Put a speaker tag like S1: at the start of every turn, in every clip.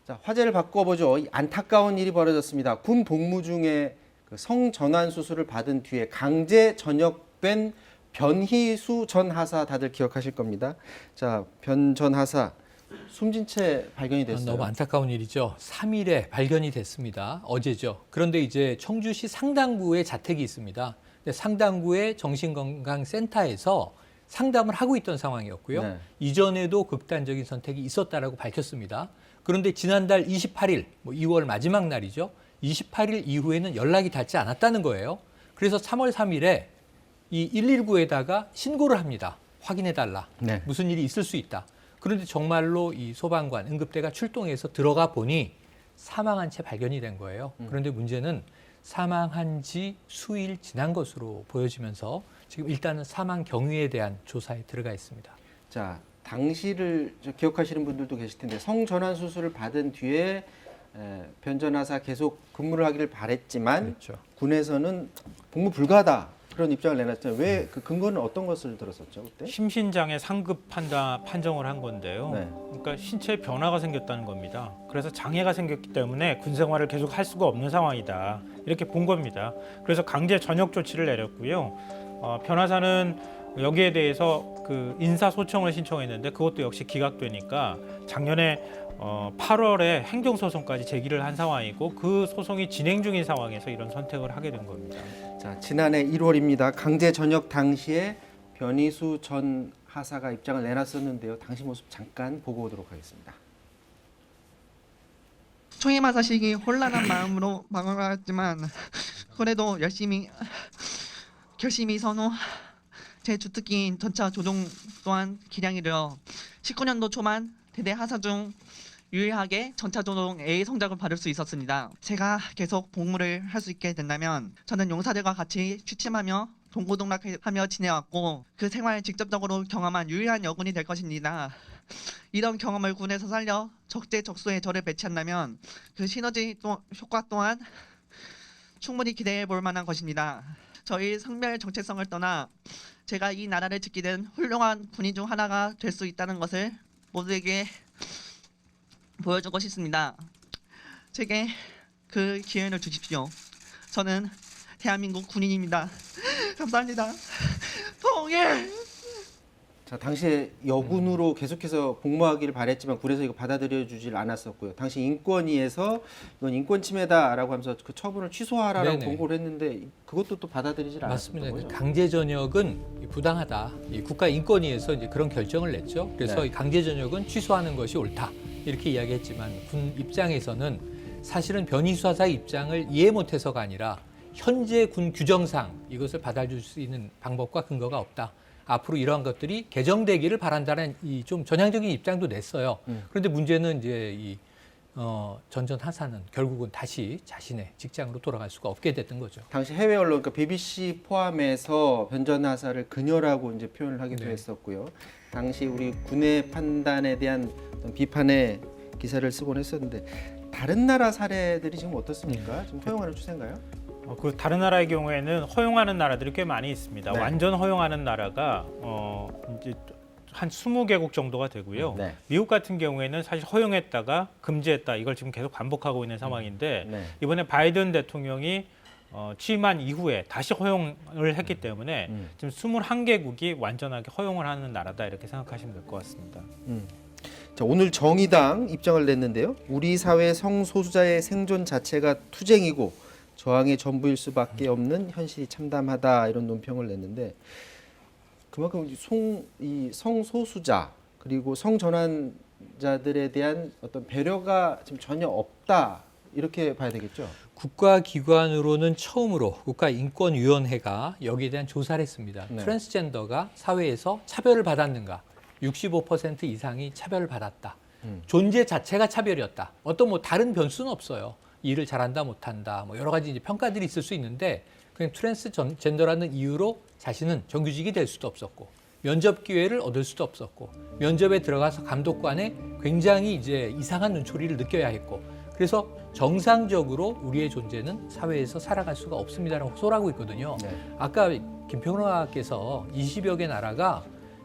S1: 자, 화제를 바꿔보죠. 이 안타까운 일이 벌어졌습니다. 군 복무 중에 그 성전환 수술을 받은 뒤에 강제 전역된 변희수 전 하사 다들 기억하실 겁니다. 자, 변 전 하사 숨진 채 발견이 됐어요.
S2: 너무 안타까운 일이죠. 3일에 발견이 됐습니다. 어제죠. 그런데 이제 청주시 상당구에 자택이 있습니다. 근데 상당구의 정신건강센터에서 상담을 하고 있던 상황이었고요.
S1: 네.
S2: 이전에도 극단적인 선택이 있었다라고 밝혔습니다. 그런데 지난달 28일, 2월 마지막 날이죠. 28일 이후에는 연락이 닿지 않았다는 거예요. 그래서 3월 3일에 이 119에다가 신고를 합니다. 확인해달라.
S1: 네.
S2: 무슨 일이 있을 수 있다. 그런데 정말로 이 소방관, 응급대가 출동해서 들어가 보니 사망한 채 발견이 된 거예요. 그런데 문제는 사망한 지 수일 지난 것으로 보여지면서 지금 일단은 사망 경위에 대한 조사에 들어가 있습니다.
S1: 자, 당시를 기억하시는 분들도 계실 텐데 성전환 수술을 받은 뒤에 변 전 하사 계속 근무를 하기를 바랬지만
S2: 그렇죠.
S1: 군에서는 복무 불가하다 그런 입장을 내놨잖아요. 왜 그 근거는 어떤 것을 들었었죠 그때?
S3: 심신장애 상급 판정을 한 건데요.
S1: 네.
S3: 그러니까 신체에 변화가 생겼다는 겁니다. 그래서 장애가 생겼기 때문에 군 생활을 계속 할 수가 없는 상황이다. 이렇게 본 겁니다. 그래서 강제 전역 조치를 내렸고요. 변호사는 여기에 대해서 그 인사 소청을 신청했는데 그것도 역시 기각되니까 작년에 8월에 행정소송까지 제기를 한 상황이고 그 소송이 진행 중인 상황에서 이런 선택을 하게 된 겁니다.
S1: 자, 지난해 1월입니다. 강제 전역 당시에 변희수 전 하사가 입장을 내놨었는데요. 당시 모습 잠깐 보고 오도록 하겠습니다.
S4: 초임하사식이 혼란한 마음으로 막아갔지만 그래도 결심이 선후 제 주특기인 전차 조종 또한 기량이 되어 19년도 초반 대대 하사 중 유일하게 전차 조종 A 성적을 받을 수 있었습니다. 제가 계속 복무를 할 수 있게 된다면 저는 용사들과 같이 취침하며 동고동락하며 지내왔고 그 생활을 직접적으로 경험한 유일한 여군이 될 것입니다. 이런 경험을 군에서 살려 적재적소에 저를 배치한다면 그 시너지 효과 또한 충분히 기대해 볼 만한 것입니다. 저희 성별 정체성을 떠나 제가 이 나라를 지키는 훌륭한 군인 중 하나가 될 수 있다는 것을 모두에게 보여주고 싶습니다. 제게 그 기회를 주십시오. 저는 대한민국 군인입니다. 감사합니다. 통일!
S1: 자, 당시에 여군으로 계속해서 복무하기를 바랬지만 군에서 이거 받아들여주질 않았었고요. 당시 인권위에서 이건 인권 침해다라고 하면서 그 처분을 취소하라라고
S2: 네네.
S1: 권고를 했는데 그것도 또 받아들이질 않았었던
S2: 맞습니다.
S1: 거죠.
S2: 강제 전역은 부당하다. 이 국가인권위에서 이제 그런 결정을 냈죠. 그래서
S1: 네.
S2: 이 강제 전역은 취소하는 것이 옳다. 이렇게 이야기했지만 군 입장에서는 사실은 변희수 하사의 입장을 이해 못해서가 아니라 현재 군 규정상 이것을 받아줄 수 있는 방법과 근거가 없다. 앞으로 이러한 것들이 개정되기를 바란다는 이 좀 전향적인 입장도 냈어요. 그런데 문제는 이제 전전 하사는 결국은 다시 자신의 직장으로 돌아갈 수가 없게 됐던 거죠.
S1: 당시 해외 언론, 그러니까 BBC 포함해서 변 전 하사를 그녀라고 이제 표현을 하기도
S2: 네.
S1: 했었고요. 당시 우리 군의 판단에 대한 어떤 비판의 기사를 쓰곤 했었는데 다른 나라 사례들이 지금 어떻습니까? 지금 허용하는 추세인가요?
S3: 그 다른 나라의 경우에는 허용하는 나라들이 꽤 많이 있습니다.
S1: 네.
S3: 완전 허용하는 나라가 이제 한 20개국 정도가 되고요.
S1: 네.
S3: 미국 같은 경우에는 사실 허용했다가 금지했다 이걸 지금 계속 반복하고 있는 상황인데
S1: 네.
S3: 이번에 바이든 대통령이 취임한 이후에 다시 허용을 했기 때문에 지금 21개국이 완전하게 허용을 하는 나라다 이렇게 생각하시면 될 것 같습니다.
S1: 자, 오늘 정의당 입장을 냈는데요. 우리 사회 성소수자의 생존 자체가 투쟁이고 저항의 전부일 수밖에 없는 현실이 참담하다 이런 논평을 냈는데 그만큼 이 성소수자 그리고 성전환자들에 대한 어떤 배려가 지금 전혀 없다 이렇게 봐야 되겠죠.
S2: 국가기관으로는 처음으로 국가인권위원회가 여기에 대한 조사를 했습니다.
S1: 네.
S2: 트랜스젠더가 사회에서 차별을 받았는가? 65% 이상이 차별을 받았다. 존재 자체가 차별이었다. 어떤 다른 변수는 없어요. 일을 잘한다 못한다 여러 가지 이제 평가들이 있을 수 있는데 그냥 트랜스젠더라는 이유로 자신은 정규직이 될 수도 없었고 면접 기회를 얻을 수도 없었고 면접에 들어가서 감독관에 굉장히 이제 이상한 눈초리를 느껴야 했고 그래서 정상적으로 우리의 존재는 사회에서 살아갈 수가 없습니다라고 호소하고 있거든요.
S1: 네.
S2: 아까 김평로아께서 20여 개 나라가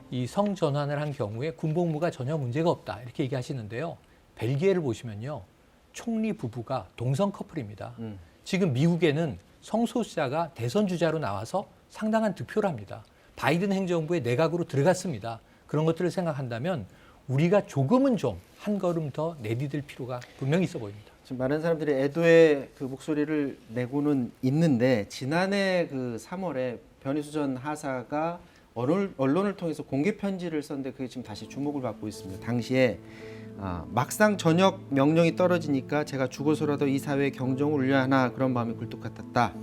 S2: 이 성전환을 한 경우에 군복무가 전혀 문제가 없다 이렇게 얘기하시는데요. 벨기에를 보시면요. 총리 부부가 동성 커플입니다. 지금 미국에는 성소수자가 대선 주자로 나와서 상당한 득표를 합니다. 바이든 행정부의 내각으로 들어갔습니다. 그런 것들을 생각한다면 우리가 조금은 좀 한 걸음 더 내디딜 필요가 분명히 있어 보입니다.
S1: 지금 많은 사람들이 애도의 그 목소리를 내고는 있는데 지난해 그 3월에 변희수 전 하사가 언론을 통해서 공개 편지를 썼는데 그게 지금 다시 주목을 받고 있습니다. 당시에 막상 전역 명령이 떨어지니까 제가 죽어서라도 이 사회에 경종을 울려야 하나 그런 마음이 굴뚝 같았다.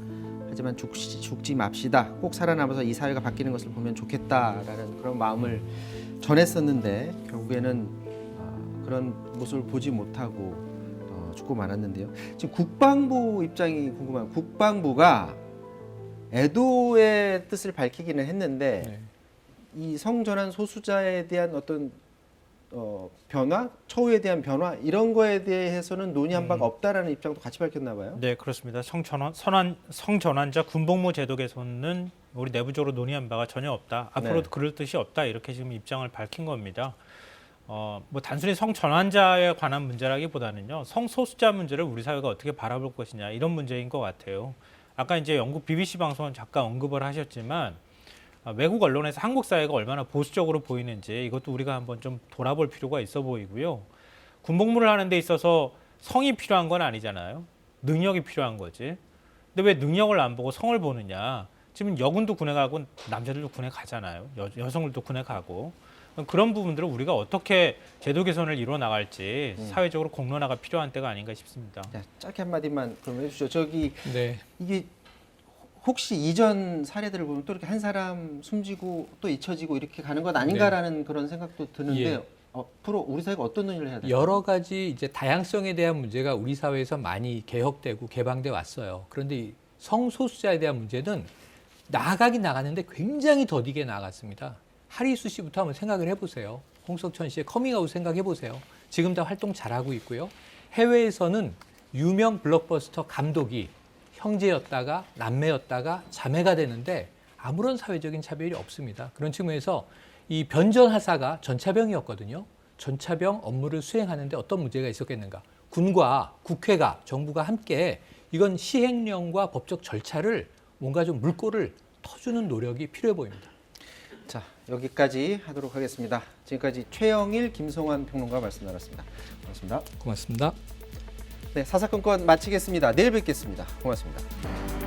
S1: 하지만 죽지 맙시다. 꼭 살아남아서 이 사회가 바뀌는 것을 보면 좋겠다라는 그런 마음을 전했었는데 결국에는 그런 모습을 보지 못하고 죽고 말았는데요. 지금 국방부 입장이 궁금한. 국방부가 애도의 뜻을 밝히기는 했는데
S2: 네.
S1: 이 성전환 소수자에 대한 어떤 변화, 처우에 대한 변화 이런 거에 대해서는 논의한 바가 없다라는 입장도 같이 밝혔나 봐요.
S3: 네, 그렇습니다. 성전환자 군복무 제도 개선은 우리 내부적으로 논의한 바가 전혀 없다. 앞으로도
S1: 네.
S3: 그럴 뜻이 없다. 이렇게 지금 입장을 밝힌 겁니다. 뭐 단순히 성전환자에 관한 문제라기보다는요, 성소수자 문제를 우리 사회가 어떻게 바라볼 것이냐 이런 문제인 것 같아요. 아까 이제 영국 BBC 방송은 잠깐 언급을 하셨지만 외국 언론에서 한국 사회가 얼마나 보수적으로 보이는지 이것도 우리가 한번 좀 돌아볼 필요가 있어 보이고요. 군복무를 하는 데 있어서 성이 필요한 건 아니잖아요. 능력이 필요한 거지. 근데 왜 능력을 안 보고 성을 보느냐. 지금 여군도 군에 가고 남자들도 군에 가잖아요. 여성들도 군에 가고. 그런 부분들을 우리가 어떻게 제도 개선을 이루어 나갈지 사회적으로 공론화가 필요한 때가 아닌가 싶습니다.
S1: 자, 짧게 한마디만 그럼 해주시죠. 저기
S2: 네.
S1: 이게 혹시 이전 사례들을 보면 또 이렇게 한 사람 숨지고 또 잊혀지고 이렇게 가는 것 아닌가라는 그런 생각도 드는데
S2: 예.
S1: 앞으로 우리 사회가 어떤 논의를 해야 될까요?
S2: 여러 가지 이제 다양성에 대한 문제가 우리 사회에서 많이 개혁되고 개방돼 왔어요. 그런데 이 성소수자에 대한 문제는 나아가긴 나갔는데 굉장히 더디게 나아갔습니다. 하리수 씨부터 한번 생각을 해보세요. 홍석천 씨의 커밍아웃 생각해 보세요. 지금 다 활동 잘하고 있고요. 해외에서는 유명 블록버스터 감독이 형제였다가 남매였다가 자매가 되는데 아무런 사회적인 차별이 없습니다. 그런 측면에서 이 변전 하사가 전차병이었거든요. 전차병 업무를 수행하는데 어떤 문제가 있었겠는가? 군과 국회가 정부가 함께 이건 시행령과 법적 절차를 뭔가 좀 물꼬를 터주는 노력이 필요해 보입니다.
S1: 자, 여기까지 하도록 하겠습니다. 지금까지 최영일, 김성환 평론가와 말씀 나눴습니다. 고맙습니다.
S2: 고맙습니다.
S1: 네, 사사건건 마치겠습니다. 내일 뵙겠습니다. 고맙습니다.